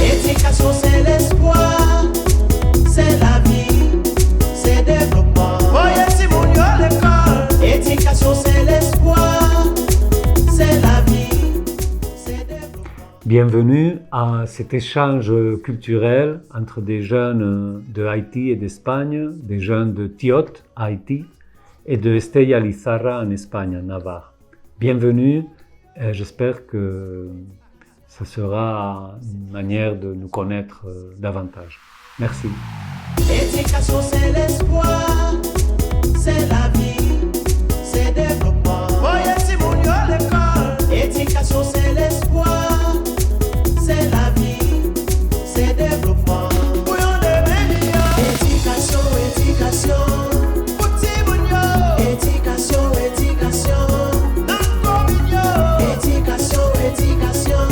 Éducation, c'est l'espoir, c'est la vie, c'est développement. Voyez si mon yo à l'école. Éducation, c'est l'espoir, c'est la vie, c'est développement. Bienvenue à cet échange culturel entre des jeunes de Haïti et d'Espagne, des jeunes de Tiot, Haïti, et de Estella Lizarra en Espagne, en Navarre. Bienvenue, j'espère que ça sera une manière de nous connaître davantage. Merci. Éducation, c'est l'espoir, c'est la vie, c'est développement. Voyez si mon yo à l'école. Éducation, c'est l'espoir, c'est la vie, c'est développement. Bouillon de médias. Éducation, éducation. Petit mon yo. Éducation, éducation. Nanko mignon. Éducation, éducation.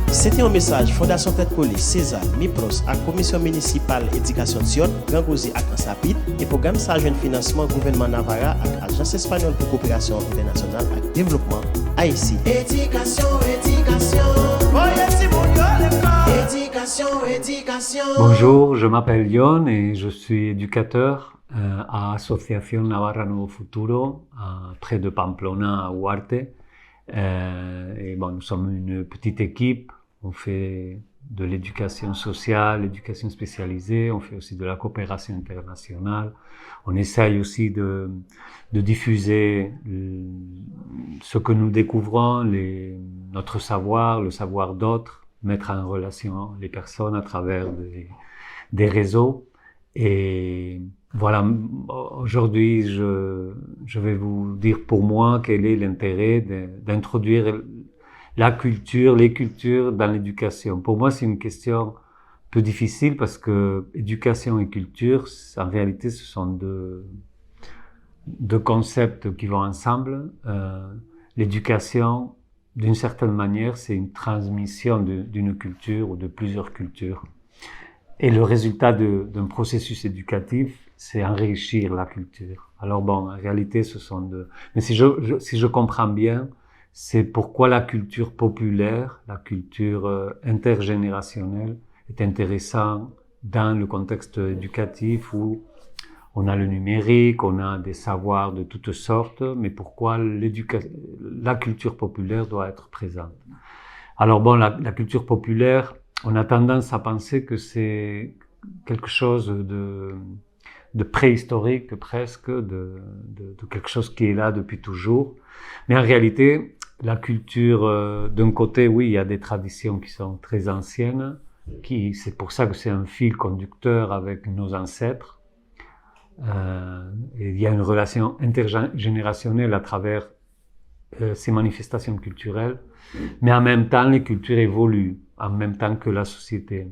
C'était un message Fondation Tête Collée, César, MIPROS, à Commission municipale éducation Tiot, Gangouzi à Kansapit, et programme ça jeune financement gouvernement Navarra avec Agence espagnole pour coopération internationale et développement, AICI. Éducation, éducation. Éducation, éducation. Bonjour, je m'appelle Yon et je suis éducateur à Association Navarra Nuevo Futuro, près de Pamplona, à Huarte. Et bon, nous sommes une petite équipe. On fait de l'éducation sociale, l'éducation spécialisée, on fait aussi de la coopération internationale. On essaye aussi de diffuser ce que nous découvrons, notre savoir, le savoir d'autres, mettre en relation les personnes à travers des réseaux. Et voilà, aujourd'hui, je vais vous dire pour moi quel est l'intérêt d'introduire la culture, les cultures dans l'éducation. Pour moi, c'est une question un peu difficile parce que éducation et culture, en réalité, ce sont deux concepts qui vont ensemble. L'éducation, d'une certaine manière, c'est une transmission d'une culture ou de plusieurs cultures. Et le résultat d'un processus éducatif, c'est enrichir la culture. Alors bon, en réalité, ce sont deux. Mais si je comprends bien, c'est pourquoi la culture populaire, la culture intergénérationnelle est intéressante dans le contexte éducatif où on a le numérique, on a des savoirs de toutes sortes, mais pourquoi la culture populaire doit être présente. Alors bon, la culture populaire, on a tendance à penser que c'est quelque chose de préhistorique presque, de quelque chose qui est là depuis toujours. Mais en réalité, la culture, d'un côté, oui, il y a des traditions qui sont très anciennes, c'est pour ça que c'est un fil conducteur avec nos ancêtres. Et il y a une relation intergénérationnelle à travers ces manifestations culturelles. Mais en même temps, les cultures évoluent, en même temps que la société.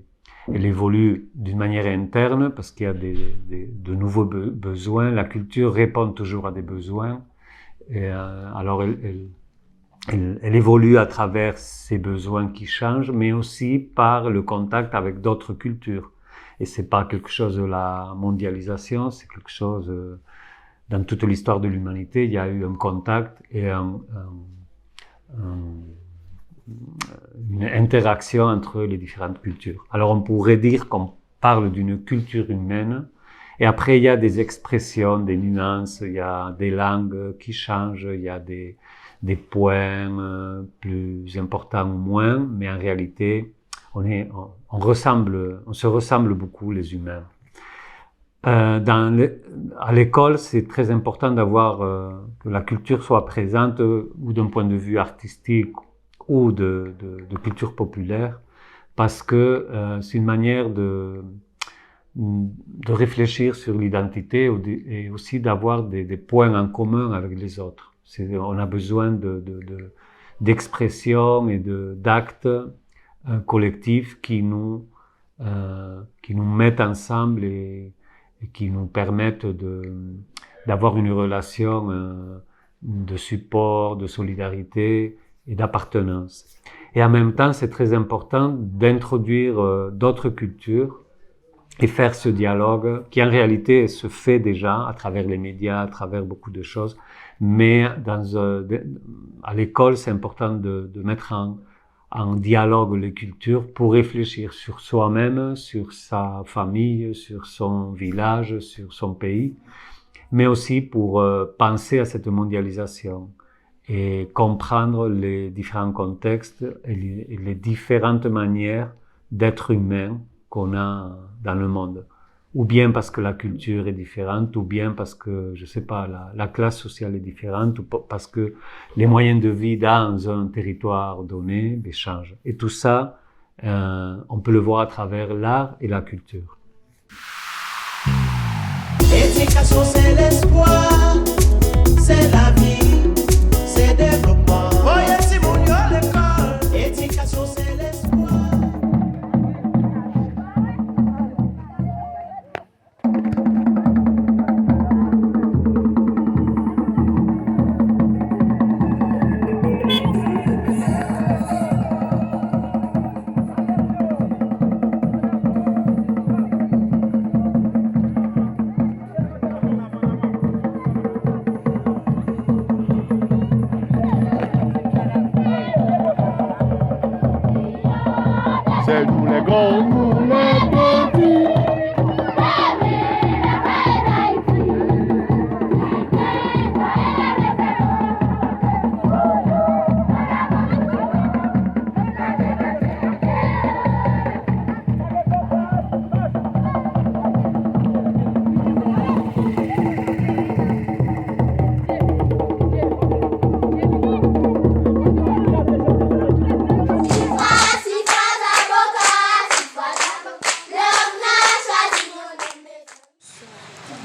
Elle évolue d'une manière interne parce qu'il y a de nouveaux besoins. La culture répond toujours à des besoins. Et, alors, elle évolue à travers ces besoins qui changent, mais aussi par le contact avec d'autres cultures. Et c'est pas quelque chose de la mondialisation, c'est quelque chose, dans toute l'histoire de l'humanité, il y a eu un contact et une interaction entre les différentes cultures. Alors on pourrait dire qu'on parle d'une culture humaine, et après il y a des expressions, des nuances, il y a des langues qui changent, il y a des points plus importants ou moins, mais en réalité on se ressemble beaucoup les humains. À l'école, c'est très important d'avoir que la culture soit présente, ou d'un point de vue artistique ou de culture populaire, parce que c'est une manière de réfléchir sur l'identité et aussi d'avoir des points en commun avec les autres. On a besoin d'expressions et d'actes collectifs qui nous mettent ensemble et qui nous permettent d'avoir une relation de support, de solidarité et d'appartenance. Et en même temps, c'est très important d'introduire d'autres cultures et faire ce dialogue qui en réalité se fait déjà à travers les médias, à travers beaucoup de choses, mais à l'école, c'est important de mettre en dialogue les cultures pour réfléchir sur soi-même, sur sa famille, sur son village, sur son pays, mais aussi pour penser à cette mondialisation et comprendre les différents contextes et les différentes manières d'être humain qu'on a dans le monde. Ou bien parce que la culture est différente, ou bien parce que, je sais pas, la classe sociale est différente, ou parce que les moyens de vie dans un territoire donné changent. Et tout ça, on peut le voir à travers l'art et la culture. Éducation, c'est l'espoir, c'est la vie, c'est le développement. Voyez si mon yo l'école. Éducation, c'est l'espoir. C'est nous les grands, nous les petits.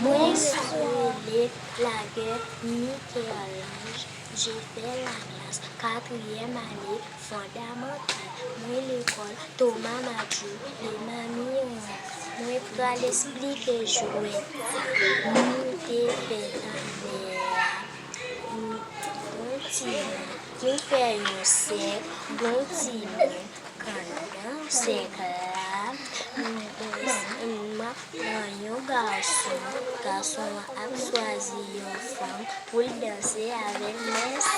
Moi, suis la guerre, Michel-Ange, j'ai fait la classe, 4e année fondamentale. Moi, l'école, Thomas Mathieu, les mamies, moi, pour l'expliquer jouer. Nous, t'es fait bon petit, nous fait un sec, bon petit, quand c'est là, un garçon a choisi une femme pour danser avec Messi.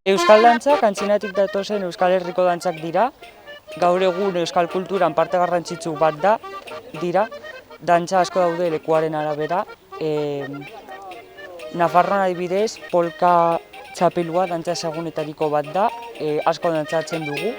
Euskal dantzak antzinatik datozen Euskal Herriko dantzak dira. Gaur egun euskal kulturan parte garrantzitsu bat dira. Dantza asko daude lekuaren arabera. Nafarroan adibidez, polka txapelua dantza ezagunetariko bat da, asko dantzatzen dugu.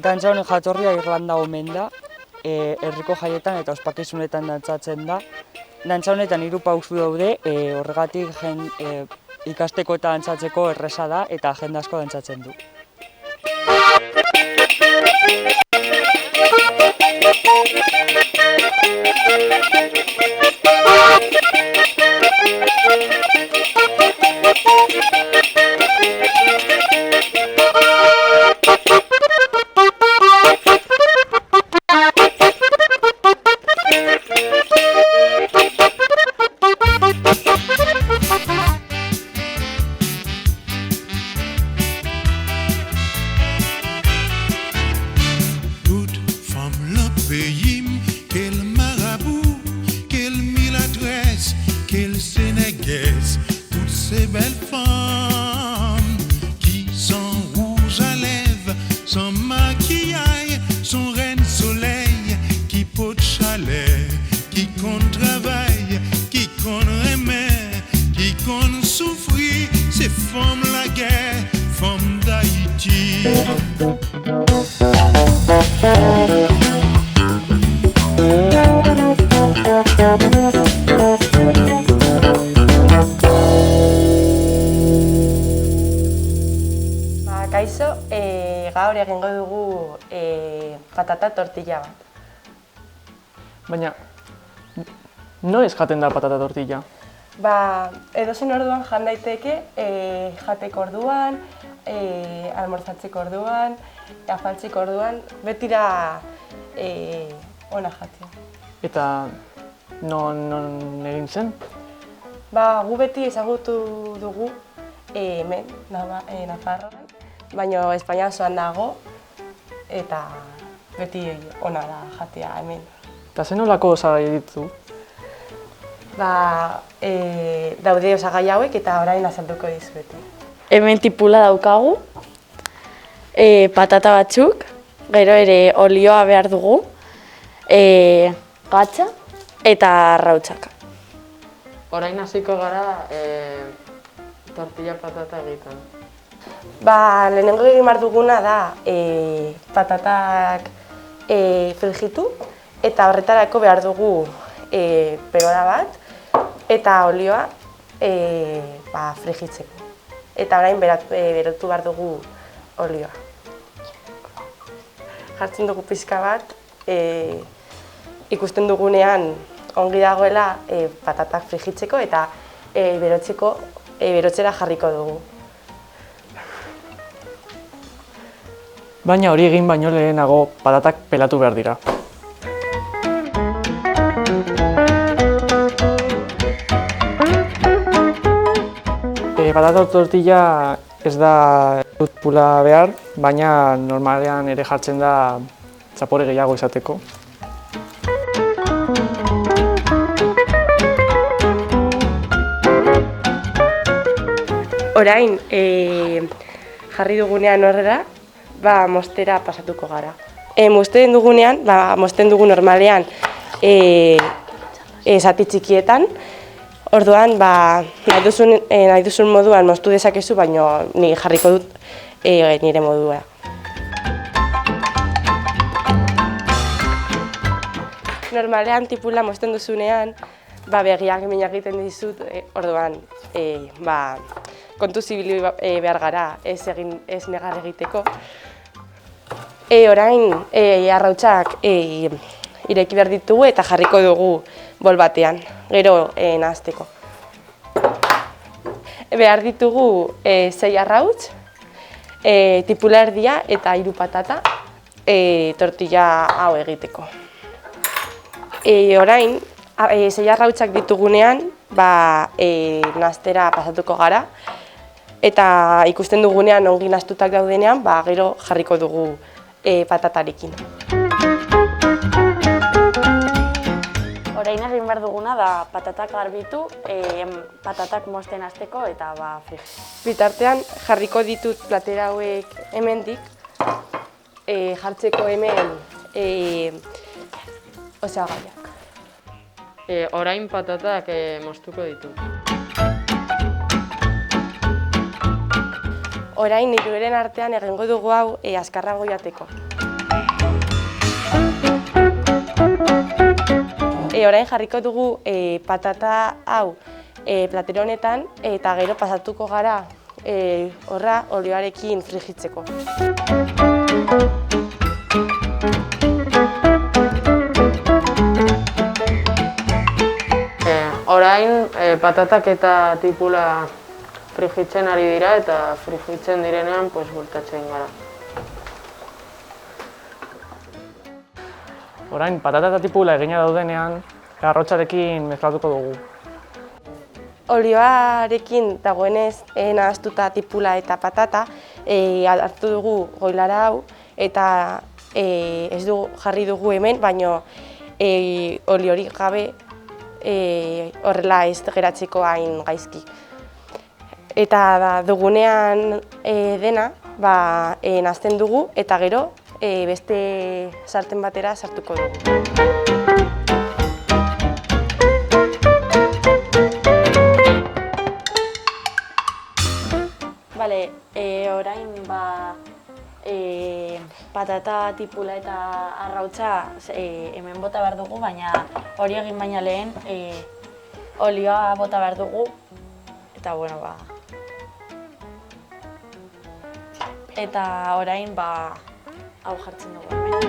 Dantza honen jatorria Irlanda omen da, herriko jaietan eta ospakizunetan dantzatzen da. Dantza honetan 3 pausu daude, horregatik ikasteko eta dantzatzeko erreza da eta jende asko dantzatzen du. Quel marabout, quelle maladresse, quelle sénégaise, toutes ces belles femmes qui sont rouges à lèvres, sans maquillage, sont reine soleil, qui pot de chalet, qui compte travail, qui compte remet, qui compte souffrir, ces femmes la guerre, femmes d'Haïti. Kaixo, gaur egingo dugu patata tortilla bat. Baina, noiz jaten da patata tortilla? Edozein orduan jan daiteke, jateko orduan, almorzatzeko orduan, afaltzeko orduan, betira ona jatea. Eta non egin zen? Gu beti ezagutu dugu hemen, Nafarroan, baina Espainia osoan dago eta beti ona da jatea hemen. Eta zen nolako osagai ditu? Daude osagai hauek eta orain azalduko dizuet. Hemen tipula daukagu, patata batzuk, gero ere olioa behar dugu, gatza eta arrautzak. Orain hasiko gara tortilla patata egiten. Lehenengo egin behar duguna da patatak frijitu eta horretarako behar dugu perora bat eta olioa frijitzeko. Eta orain berotu behar dugu olioa. Jartzen dugu pixka bat, ikusten dugunean ongi dagoela patatak frijitzeko eta berotzera jarriko dugu. Baina hori egin baino lehenago patatak pelatu behar dira. Patata tortilla ez da pula behar, baina normalean ere jartzen da zapore gehiago izateko. Orain, jarri dugunean horrela, mostera pasatuko gara. Mosten dugunean, mosten dugu normalean zati txikietan, orduan nahi duzun moduan moztu dezakezu, baina ni jarriko dut nire modua. Normalean tipula mosten duzunean, begiak minak egiten dizut, orduan kontuz ibili behar gara, ez negar egiteko. Orain arrautzak ireki behar ditugu eta jarriko dugu bol batean, gero nahazteko. Behar ditugu 6 arrautz tipula erdia eta 3 patata tortilla hau egiteko. Orain, 6 arrautzak ditugunean, nastera pasatuko gara, eta ikusten dugunean ongi nastutak daudenean, gero jarriko dugu patatarekin. Orain egin behar duguna da patatak garbitu, patatak mozten hasteko eta frijitu. Bitartean jarriko ditut platera hauek hemendik, jartzeko hemen osagaiak. Orain patatak moztuko ditut. Orain hiruren artean egingo dugu hau azkarrago jateko. Orain jarriko dugu patata hau platero honetan eta gero pasatuko gara horra olioarekin frijitzeko. Orain patatak eta tipula frijitzen ari dira eta frijitzen direnean bueltatzen gara. Orain patata eta tipula egina daudenean, arrotsarekin mezklatuko dugu. Olioarekin dagoenez nahaztuta tipula eta patata hartu dugu goilara hau eta ez jarri dugu hemen, baino oliorik gabe horrela ez geratzeko hain gaizki. Eta dugunean dena nahazten dugu eta gero beste sarten batera sartuko dugu. Orain patata, tipula eta arrautza hemen bota behar dugu, baina hori egin baina lehen olioa bota behar dugu. Eta eta orain hau jartzen dugu hemen.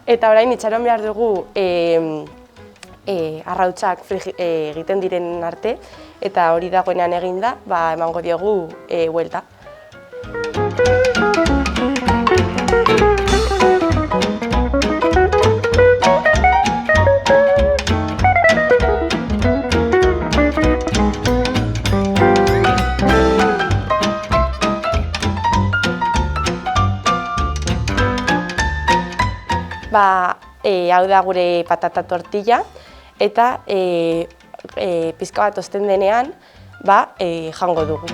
Eta orain itxaron behar dugu arrautzak egiten diren arte, eta hori dagoenean eginda, emango diogu buelta. Hau da gure patata tortilla, eta pizka bat osten denean jango dugu.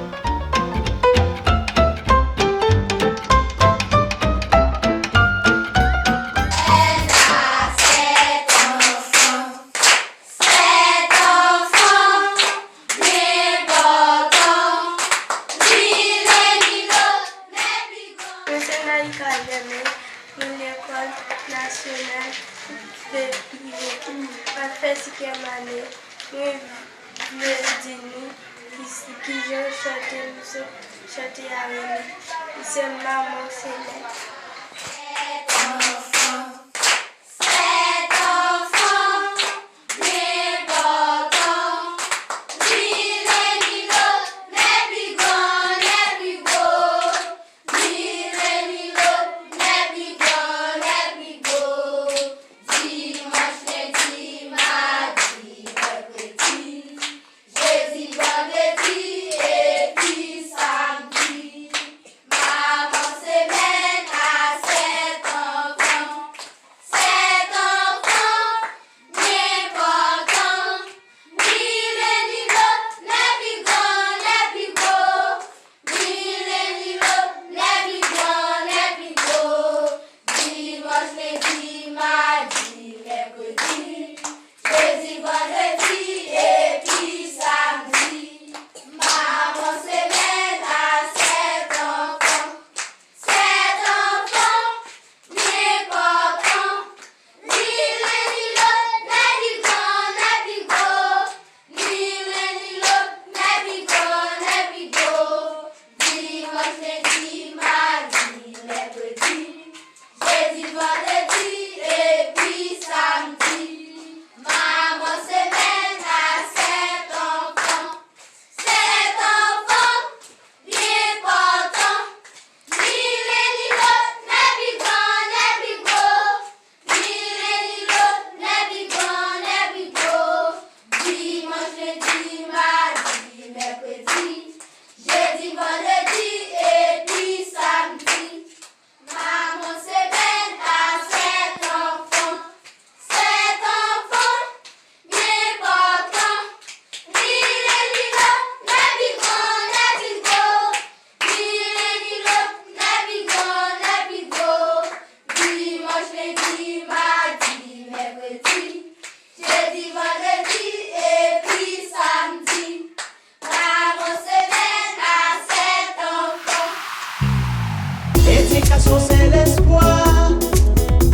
Éducation c'est l'espoir,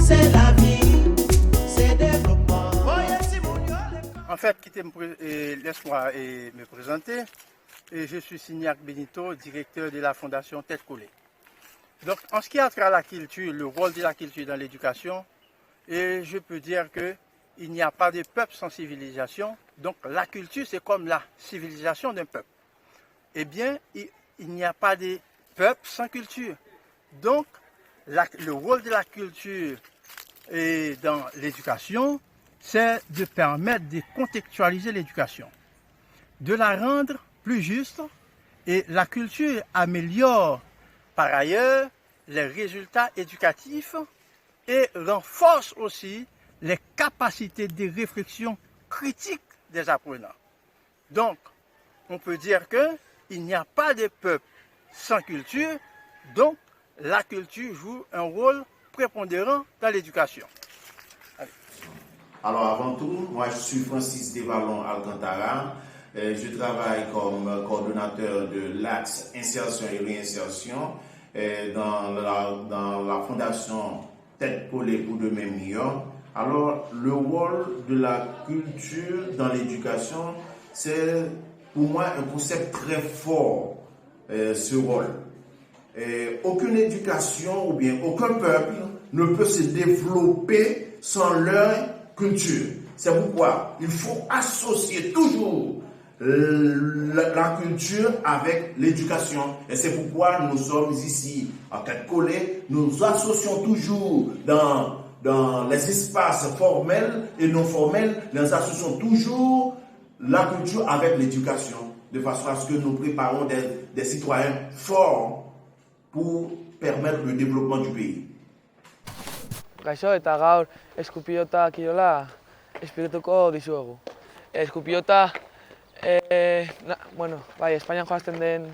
c'est la vie, c'est le développement. En fait, laisse-moi me présenter. Et je suis Signac Benito, directeur de la Fondation Tête Collée. Donc, en ce qui a trait à la culture, le rôle de la culture dans l'éducation, et je peux dire qu'il n'y a pas de peuple sans civilisation. Donc, la culture, c'est comme la civilisation d'un peuple. Eh bien, il n'y a pas de peuple sans culture. Donc, le rôle de la culture dans l'éducation, c'est de permettre de contextualiser l'éducation, de la rendre plus juste, et la culture améliore par ailleurs les résultats éducatifs et renforce aussi les capacités de réflexion critique des apprenants. Donc, on peut dire qu'il n'y a pas de peuple sans culture, donc la culture joue un rôle prépondérant dans l'éducation. Alors avant tout, moi je suis Francis Devallon Alcantara. Je travaille comme coordonnateur de l'axe insertion et réinsertion dans la fondation Tête Collée pour demain meilleur. Alors le rôle de la culture dans l'éducation, c'est pour moi un concept très fort, ce rôle. Aucune éducation ou bien aucun peuple ne peut se développer sans leur culture. C'est pourquoi il faut associer toujours la culture avec l'éducation. Et c'est pourquoi nous sommes ici à Tête Collée. Nous associons toujours dans les espaces formels et non formels, nous associons toujours la culture avec l'éducation, de façon à ce que nous préparons des citoyens forts pour permettre le développement du pays. Gaixo, eta gaur eskupilota kirola espirituko dizuegu. Eskupilota, bai, Espainian jolasten den,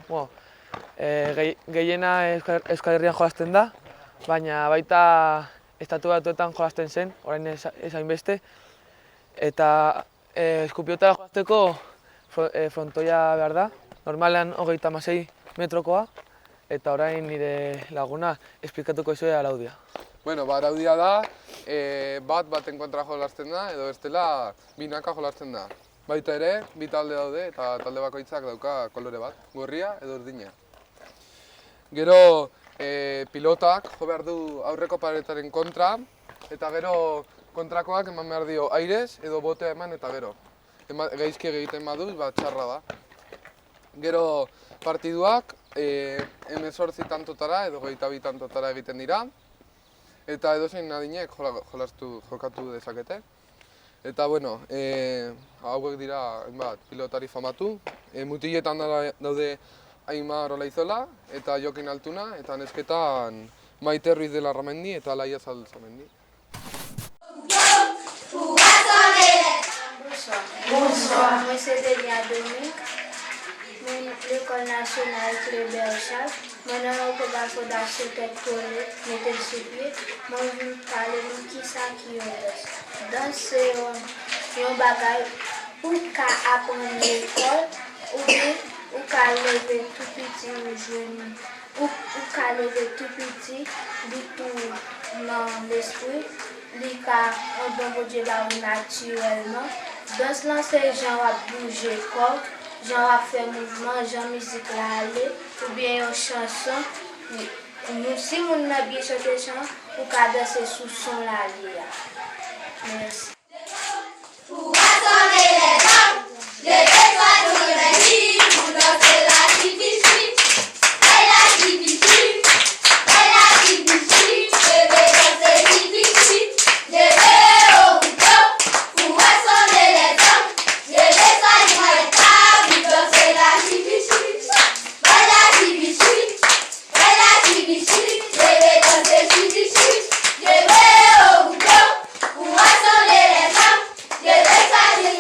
gehiena Euskal Herrian jolasten da, baina baita Estatu Batuetan jolasten zen, orain ez hainbeste, eta eskupilota jolasteko frontoia behar da, normalean 36 metrokoa, eta orain nire laguna esplikatuko izue araudia. Bueno, araudia da, baten kontra jolasten da, edo bestela binaka jolasten da. Baita ere, bi talde daude eta talde bakoitzak dauka kolore bat, gorria edo urdina. Gero pilotak jo behar du aurreko paretaren kontra, eta gero kontrakoak eman behar dio airez edo botea eman eta gero. Gaizki egiten badu, txarra da. Gero partiduak 18 tantotara edo 22 tantotara egiten dira, eta edozein adinek jokatu dezakete. Eta, bueno, hauek dira pilotari famatu. Mutiletan daude Aimar Olaizola eta Jokin Altuna, eta nesketan Maite Ruiz de Larramendi eta Laia Zalzamendi. Bonsoir, moi c'est Delia Dominique, l'école nationale Clébert Charles. Mon nom est la fondation Tête Collée, mettez le pied. Moi je vais parler de qui ça qui est. Dans ce bagage, pour apprendre l'école, ou bien ou qu'à lever tout petit ou jeune, ou qu'à lever tout petit, du tout dans l'esprit, on donne Dieu naturellement. Dans ce là, c'est genre à bouger corps, genre à faire mouvement, genre musique là aller, ou bien une chanson. Si on a bien chanté chanson, ou qu'à danser sous son là aller. Merci. Pour rassembler les hommes, les étoiles sur les lits, pour danser la tipici, et la tipici, et la tipici, et danser tipici, lever au bouton, pour rassembler les hommes, les étoiles sur les tables, pour danser la tipici, et la tipici, et la tipici, lever danser tipici, lever au bouton, pour rassembler les hommes. Yeah, that's how you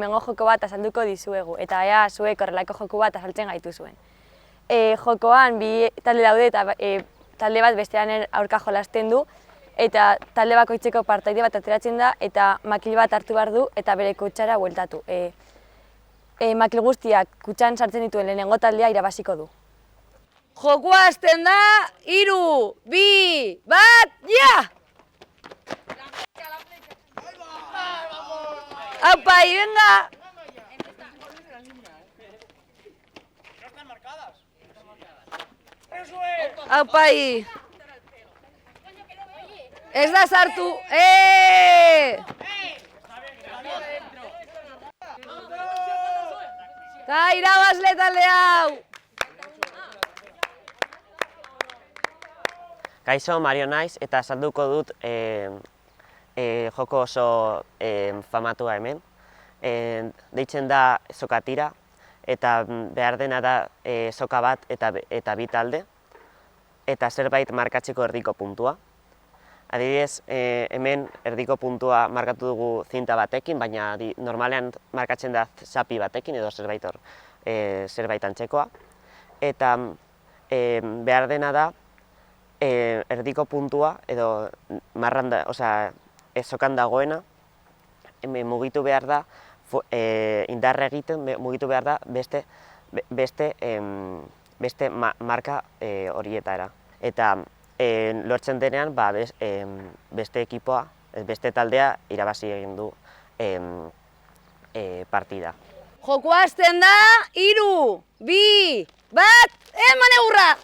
hemengo joko bat azalduko dizuegu, eta ea zuek horrelako joko bat azaltzen gaitu zuen. Jokoan bi talde daude eta talde bat bestearen aurka jolasten du, eta talde bakoitzeko partaide bat ateratzen da, eta makil bat hartu behar du, eta bere kutsara bueltatu. Makil guztiak kutsan sartzen dituen lehenengo taldea irabaziko du. Jokoa hasten da, 3, 2, 1, ja! ¡Aupa, y venga! ¡Aupa, y! ¡Ez da sartu! ¡Ta irabazle talde hau! Kaixo, Mario naiz, eta azalduko dut joko oso famatua hemen. Deitzen da sokatira, eta behar dena da soka bat eta bi talde, eta zerbait markatzeko erdiko puntua. Adibidez, hemen erdiko puntua markatu dugu zinta batekin, baina normalean markatzen da zapi batekin edo zerbait antzekoa. Eta behar dena da erdiko puntua edo marranda, osea, sokan dagoena, mugitu behar da, indarra egiten mugitu behar da beste marka horietara. Eta lortzen denean beste ekipoa, beste taldea irabazi egin du partida. Jokoa hasten da, 3, 2, 1, eman egurra!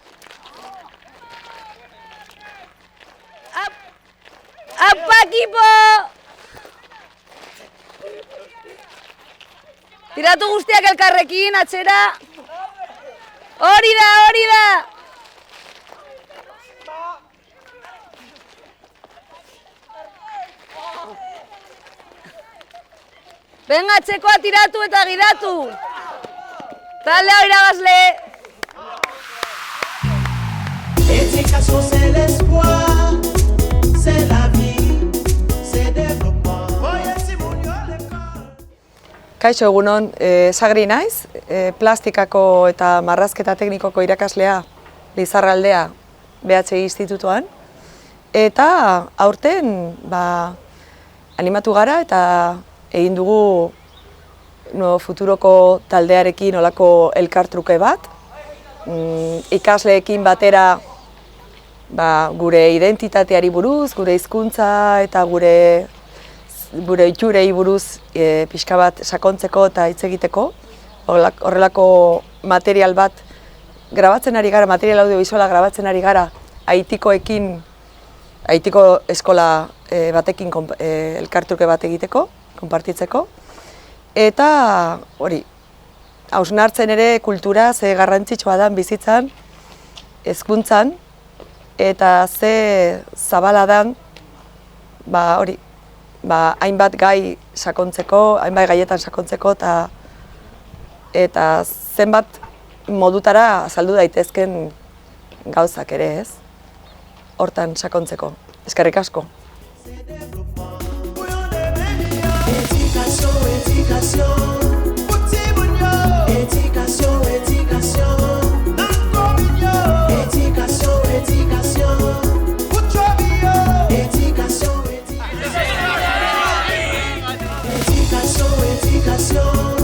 ¡Apa, equipo! Tiratu guztiak elkarrekin, atzera. Hori da, hori da! Venga, txekoa tiratu eta gidatu! Talde hau irabazle! Éducation, c'est l'espoir, c'est la vie, c'est développement. Kaixo egunon, Sagri naiz, plastikako eta marrazketa teknikoko irakaslea Lizarraldea BHI institutuan. Eta aurten animatu gara eta egin dugu Futuroko taldearekin olako elkartruke bat. Ikasleekin batera gure identitateari buruz, gure hizkuntza eta gure itxurei buruz pixka bat sakontzeko eta hitz egiteko. Horrelako material bat grabatzen ari gara, material audiovisuala grabatzen ari gara Haitiko eskola batekin elkartruke bat egiteko, konpartitzeko. Eta hori, hausnartzen ere kultura ze garrantzitsua dan bizitzan, hezkuntzan, eta ze zabala dan, hori, hainbat gai sakontzeko, hainbat gaietan sakontzeko, eta zenbat modutara azaldu daitezken gauzak ere, ez? Hortan sakontzeko. Eskerrik asko. Éducation.